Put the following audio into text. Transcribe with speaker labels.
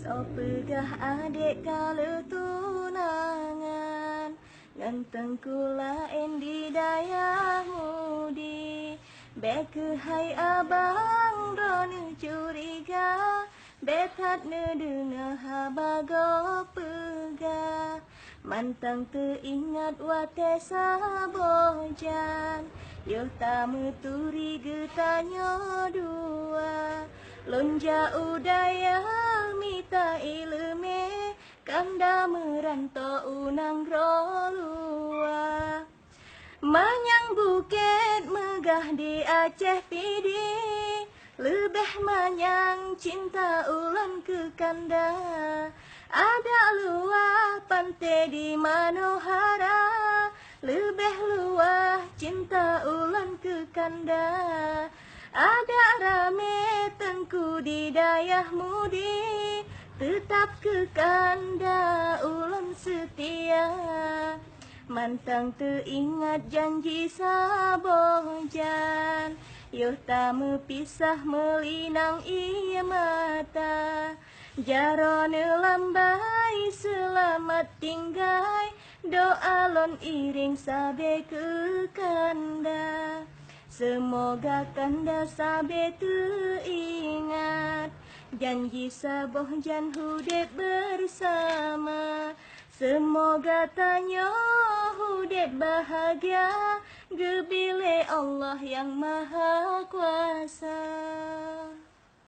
Speaker 1: So pegah adik kala tunangan, nganteng kula endi dayah mudi. Beke hai abang ronu curiga, betat ne dengar habago pegah. Mantang teringat wate sabojan, yo tamu turi getanyo dua. Lonja udaya mita ilme, kanda merantau unang rolua. Manyang bukit megah di Aceh Pidi, lebih manyang cinta ulan ke kanda. Ada luah pantai di Manohara, lebih luah cinta ulan ke kanda. Ada rame tengku di dayah mudi, tetap ke kanda ulan setia. Mantang teringat janji sabojan, yo tamu pisah melinang ia mata. Jarone lambai selamat tinggai, doa lon iring sabe ke kanda. Semoga kanda sabe teringat janji sabojan hudep bersama. Semoga tanyo hudep bahagia, gebile Allah yang Maha Kuasa.